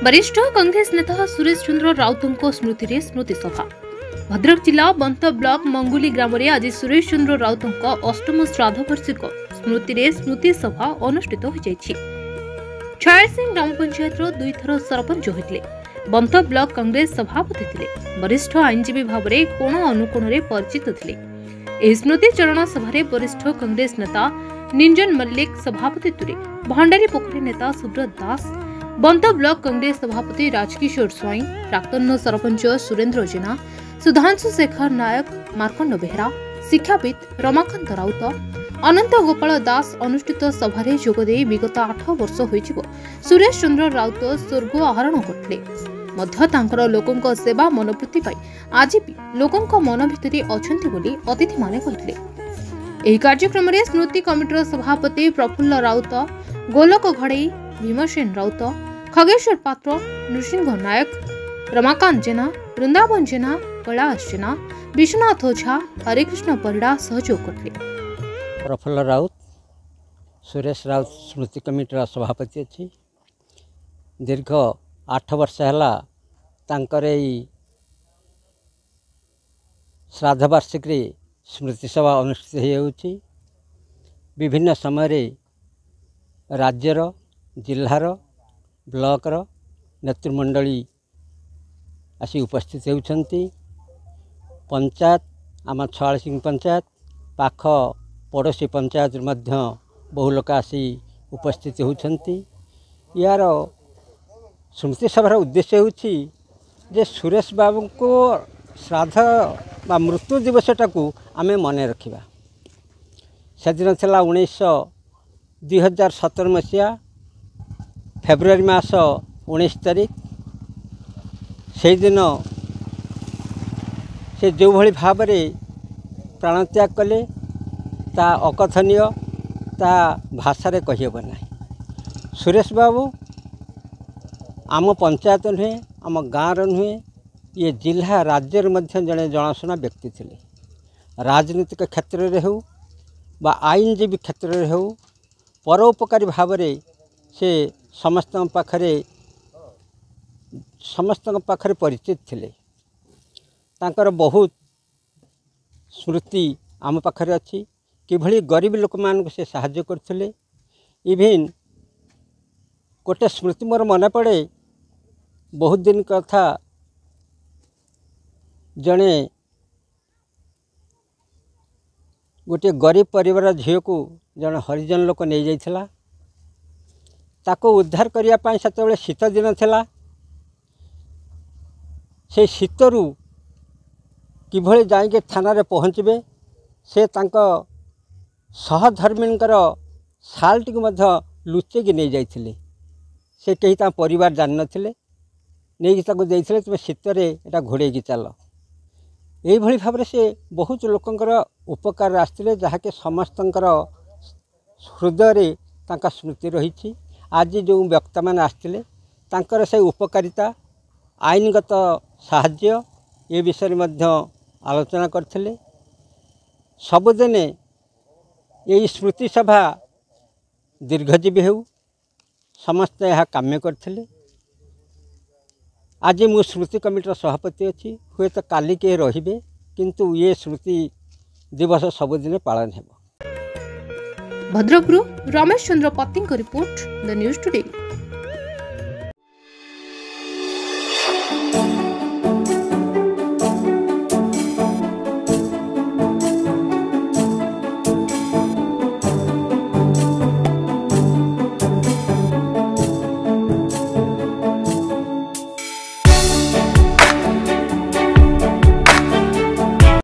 वरिष्ठ कांग्रेस नेता सुरेश चंद्र राउतों स्मृति रे स्मृति सभा। भद्रक जिला बंत ब्लॉक मंगुली ग्राम रे आज सुरेश चंद्र राउतों अष्टम श्राद्ध वार्षिक स्मृति रे स्मृति सभा अनुष्ठित हो जायछि। छाया सिंह ग्राम पंचायत रो 2 थर सरपंच होइतले। बंत ब्लॉक कांग्रेस सभापति थिले। वरिष्ठ आईनजीवी भाव में कोण अनुकोण रे परिचित थिले। एही स्मृति चरण सभा रे वरिष्ठ कांग्रेस नेता निंजन मल्लिक सभापतित्व रे भंडारी पोखरी नेता सुब्रत दास, बंत ब्लॉक कांग्रेस सभापति राजकिशोर स्वाई, प्राक्तन सरपंच सुरेंद्र जेना, सुधांशु शेखर नायक, मार्कंड बेहरा, शिक्षाविद रमाकांत राउत, अनंत गोपाल दास अनुष्ठित सभारे जोगदे विगत 8 वर्ष होइजिबो सुरेश चंद्र राउत स्वर्ग आहरण करथिले। मध्य तांकर लोकंक सेवा मनोवृत्ति पाई आज भी लोकंक मन भितरी अछंती बोली अतिथि माने कहिथिले। एही कार्यक्रम रे स्मृति कमिटीर सभापति प्रफुल्ल राउत, गोलक घड़ई, भीमसेन राउत, खगेश्वर पात्र, नृसिंह नायक, रमाकांत जेना, वृंदावन जेना, कैलाश जेना, विश्वनाथ ओझा, हरिकृष्ण परिड़ा सहयोग करथिले। प्रफुल्ल राउत सुरेश राउत स्मृति कमिटीर सभापति अच्छी। दीर्घ 8 वर्ष है तांकर श्राद्ध वार्षिक स्मृति सभा अनुष्ठित होउछि। विभिन्न समय राज्यर, जिलार, ब्लॉकर नेतृमंडली आसी उपस्थित होउछंती। पंचायत आम छाया सिंह पंचायत पाख पड़ोशी पंचायत मध्य बहु लोक आसी उपस्थित होउछंती। यार स्मृति सभार उद्देश्य होउछि जे सुरेश बाबू को श्राद्ध बा मृत्यु दिवसटा को आमे मन रखिबा। सेदिन थिला 2017 मसीहा फेब्रुआरी मास 19 तारिख। से दिन से जो भली भाव में प्राणत्याग कले ता अकथनीय, ता भाषा रे कहिबो नाही। सुरेश बाबू आम पंचायत नुहे, आम गाँव नुहे, ये जिला राज्य मध्य जड़े जनाशुना व्यक्ति थिले। राजनीतिक क्षेत्र में हो बा आईनजीवी क्षेत्र में हो परोपकारी भाव में से समस्त पाखरे परिचित थिले। तांकर बहुत स्मृति आम पाखरे अच्छी। किभली गरीब लोक मान से साहाय्य करथिले। इवेन गोटे स्मृति मोर मन पड़े, बहुत दिन कथा जड़े गोटे गरीब परिवार झील को जड़े हरिजन लोक नहीं जाइथिला। ताको उद्धार करिया पाई सेतेबेले शीत दिन थिला। से शीतरू किभली जाइके थाना रे पहुँचबे से तांको सहधर्मींकर साल्टी को मध्य लुचेकी नहीं जाइथिले। से कहीं ता परिवार जान नथिले, नहीं ताको देइथिले तुम शीतरे एटा घोड़ेकी चल। यही भली भाव से बहुत लोकंकर उपकार आसते जहाँकि समस्तंकर हृदय तांका स्मृति रही। आज जो व्यक्ति मान आसते तांकर से उपकारिता, आईनगत साहाय्य ये विषय मध्य आलोचना करथिले। सबुदिने यही स्मृति सभा दीर्घजीवी हो समस्त यह काम्य करथिले। आज मु स्मृति कमिटीर सभापति अच्छी। हुए तो काली के रहिबे, किंतु ये स्मृति दिवस सबुदिने पालन हेबो। भद्रकरू रमेश चंद्र पत्ती रिपोर्ट, द न्यूज टुडे।